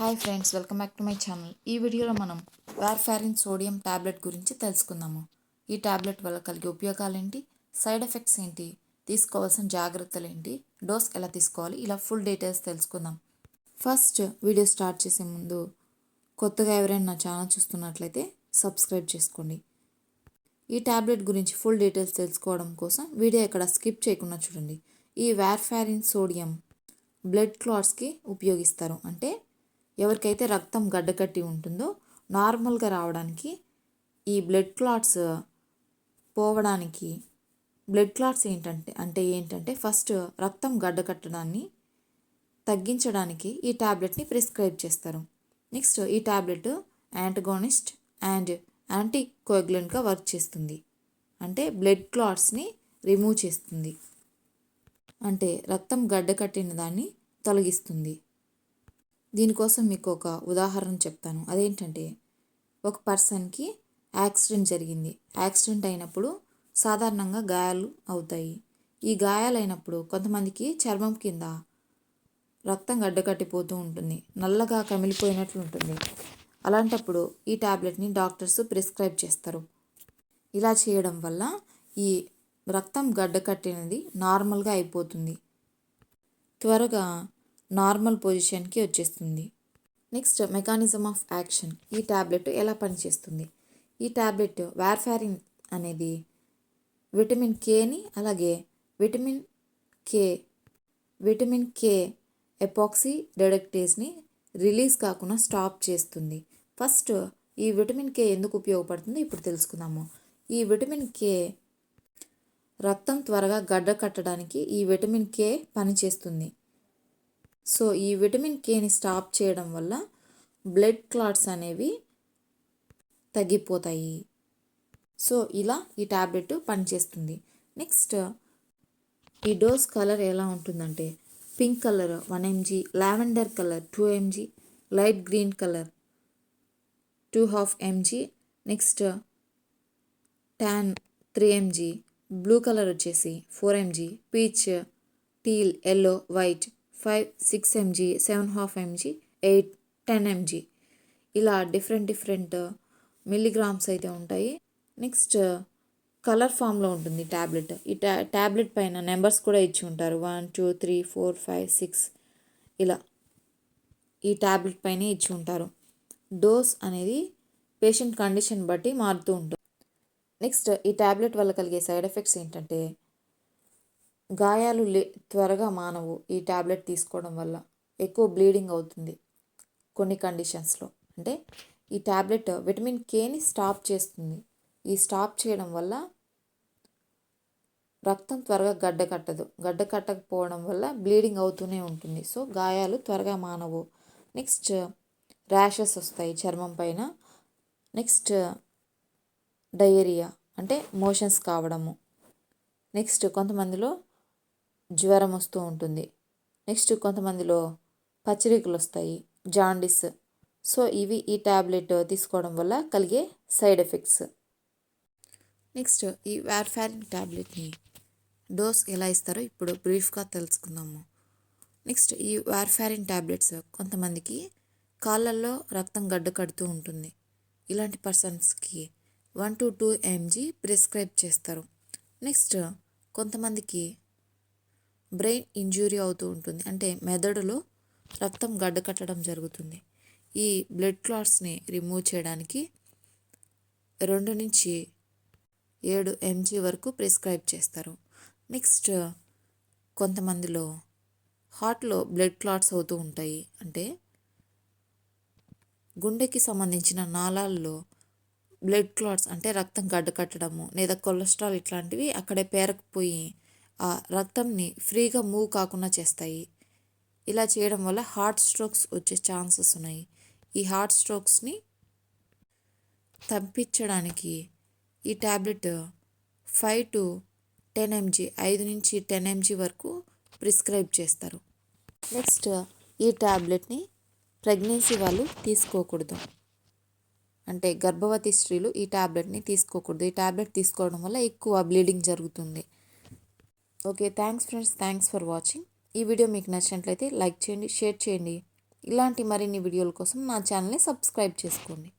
Hi friends, welcome back to my channel. ఈ వీడియోలో మనం వార్ఫారిన్ సోడియం టాబ్లెట్ గురించి తెలుసుకుందాము. ఈ టాబ్లెట్ వల్ల కలిగే ఉపయోగాలు ఏంటి, సైడ్ ఎఫెక్ట్స్ ఏంటి, తీసుకోవాల్సిన జాగ్రత్తలు ఏంటి, డోస్ ఎలా తీసుకోవాలి, ఇలా ఫుల్ డీటెయిల్స్ తెలుసుకుందాం. ఫస్ట్ వీడియో స్టార్ట్ చేసే ముందు కొత్తగా ఎవరైనా నా ఛానల్ చూస్తున్నట్లయితే సబ్స్క్రైబ్ చేసుకోండి. ఈ టాబ్లెట్ గురించి ఫుల్ డీటెయిల్స్ తెలుసుకోవడం కోసం వీడియో ఇక్కడ స్కిప్ చేయకుండా చూడండి. ఈ వార్ఫారిన్ సోడియం బ్లడ్ క్లాట్స్కి ఉపయోగిస్తారు. అంటే ఎవరికైతే రక్తం గడ్డకట్టి ఉంటుందో నార్మల్గా రావడానికి, ఈ బ్లడ్ క్లాట్స్ పోవడానికి, బ్లడ్ క్లాట్స్ ఏంటంటే ఫస్ట్ రక్తం గడ్డకట్టడాన్ని తగ్గించడానికి ఈ టాబ్లెట్ని ప్రిస్క్రైబ్ చేస్తారు. నెక్స్ట్ ఈ టాబ్లెట్ యాంటగోనిస్ట్ అండ్ యాంటీకోయాగులెంట్గా వర్క్ చేస్తుంది. అంటే బ్లడ్ క్లాట్స్ని రిమూవ్ చేస్తుంది, అంటే రక్తం గడ్డకట్టిన దాన్ని తొలగిస్తుంది. దీనికోసం మీకు ఒక ఉదాహరణ చెప్తాను. అదేంటంటే, ఒక పర్సన్కి యాక్సిడెంట్ జరిగింది. యాక్సిడెంట్ అయినప్పుడు సాధారణంగా గాయాలు అవుతాయి. ఈ గాయాలైనప్పుడు కొంతమందికి చర్మం కింద రక్తం గడ్డకట్టిపోతూ ఉంటుంది, నల్లగా కమిలిపోయినట్లు ఉంటుంది. అలాంటప్పుడు ఈ టాబ్లెట్ని డాక్టర్స్ ప్రిస్క్రైబ్ చేస్తారు. ఇలా చేయడం వల్ల ఈ రక్తం గడ్డకట్టినది నార్మల్గా అయిపోతుంది, త్వరగా నార్మల్ పొజిషన్కి వచ్చేస్తుంది. Next mechanism of action. ఈ టాబ్లెట్ ఎలా పనిచేస్తుంది? ఈ టాబ్లెట్ వార్ఫారిన్ అనేది విటమిన్ కేని, అలాగే విటమిన్ కే ఎపాక్సీ రెడక్టేస్ని రిలీజ్ కాకుండా స్టాప్ చేస్తుంది. ఫస్ట్ ఈ విటమిన్ కే ఎందుకు ఉపయోగపడుతుందో ఇప్పుడు తెలుసుకుందాము. ఈ విటమిన్ కే రక్తం త్వరగా గడ్డ కట్టడానికి ఈ విటమిన్ కే పనిచేస్తుంది. సో ఈ విటమిన్ కేని స్టాప్ చేయడం వల్ల బ్లడ్ క్లాట్స్ అనేవి తగ్గిపోతాయి. సో ఇలా ఈ టాబ్లెట్ పనిచేస్తుంది. నెక్స్ట్ ఈ డోస్ కలర్ ఎలా ఉంటుందంటే, pink colour 1 mg, lavender colour 2 mg, light green colour 2.5 mg, next tan 3 mg, blue colour వచ్చేసి 4 mg, peach, teal, yellow, white 6 mg, 7.5 mg, 8, 10 mg, ఇలా డిఫరెంట్ మిల్లీగ్రామ్స్ అయితే ఉంటాయి. నెక్స్ట్ కలర్ ఫామ్లో ఉంటుంది టాబ్లెట్. ఈ టాబ్లెట్ పైన నెంబర్స్ కూడా ఇచ్చి ఉంటారు, 1 2 3 4 5 6 ఇలా ఈ టాబ్లెట్ పైన ఇచ్చి ఉంటారు. డోస్ అనేది పేషెంట్ కండిషన్ బట్టి మారుతూ ఉంటుంది. నెక్స్ట్ ఈ టాబ్లెట్ వల్ల కలిగే సైడ్ ఎఫెక్ట్స్ ఏంటంటే, గాయాలు త్వరగా మానవు. ఈ టాబ్లెట్ తీసుకోవడం వల్ల ఎక్కువ బ్లీడింగ్ అవుతుంది కొన్ని కండిషన్స్లో. అంటే ఈ టాబ్లెట్ విటమిన్ కేని స్టాప్ చేస్తుంది. ఈ స్టాప్ చేయడం వల్ల రక్తం త్వరగా గడ్డ కట్టకపోవడం వల్ల బ్లీడింగ్ అవుతూనే ఉంటుంది. సో గాయాలు త్వరగా మానవు. నెక్స్ట్ ర్యాషెస్ వస్తాయి చర్మం పైన. నెక్స్ట్ డయేరియా అంటే మోషన్స్ కావడము. నెక్స్ట్ కొంతమందిలో జ్వరం వస్తూ ఉంటుంది. నెక్స్ట్ కొంతమందిలో పచ్చరికలు వస్తాయి, జాండిస్. సో ఇవి ఈ టాబ్లెట్ తీసుకోవడం వల్ల కలిగే సైడ్ ఎఫెక్ట్స్. నెక్స్ట్ ఈ వార్ఫారిన్ టాబ్లెట్ని డోస్ ఎలా ఇస్తారో ఇప్పుడు బ్రీఫ్గా తెలుసుకుందాము. నెక్స్ట్ ఈ వార్ఫారిన్ టాబ్లెట్స్ కొంతమందికి కాళ్ళల్లో రక్తం గడ్డ కడుతూ ఉంటుంది. ఇలాంటి పర్సన్స్కి 1 to 2 mg ప్రిస్క్రైబ్ చేస్తారు. నెక్స్ట్ కొంతమందికి బ్రెయిన్ ఇంజూరీ అవుతూ ఉంటుంది, అంటే మెదడులో రక్తం గడ్డ కట్టడం జరుగుతుంది. ఈ బ్లడ్ క్లాట్స్ని రిమూవ్ చేయడానికి 2 నుంచి 7 mg వరకు ప్రిస్క్రైబ్ చేస్తారు. నెక్స్ట్ కొంతమందిలో హార్ట్లో బ్లడ్ క్లాట్స్ అవుతూ ఉంటాయి, అంటే గుండెకి సంబంధించిన నాళాల్లో బ్లడ్ క్లాట్స్, అంటే రక్తం గడ్డ కట్టడము లేదా కొలెస్ట్రాల్ ఇట్లాంటివి అక్కడే పేరకపోయి ఆ రక్తంని ఫ్రీగా మూవ్ కాకుండా చేస్తాయి. ఇలా చేయడం వల్ల హార్ట్ స్ట్రోక్స్ వచ్చే ఛాన్సెస్ ఉన్నాయి. ఈ హార్ట్ స్ట్రోక్స్ని తప్పించడానికి ఈ టాబ్లెట్ 5 to 10 mg, 5 నుంచి 10 mg వరకు ప్రిస్క్రైబ్ చేస్తారు. నెక్స్ట్ ఈ టాబ్లెట్ని ప్రెగ్నెన్సీ వాళ్ళు తీసుకోకూడదు, అంటే గర్భవతి స్త్రీలు ఈ టాబ్లెట్ని తీసుకోకూడదు. ఈ టాబ్లెట్ తీసుకోవడం వల్ల ఎక్కువ బ్లీడింగ్ జరుగుతుంది. Okay, thanks friends, thanks for watching. ఈ వీడియో మీకు నచ్చినట్లయితే లైక్ చేయండి, షేర్ చేయండి. ఇలాంటి మరిన్ని వీడియోల కోసం నా ఛానల్ని సబ్స్క్రైబ్ చేసుకోండి.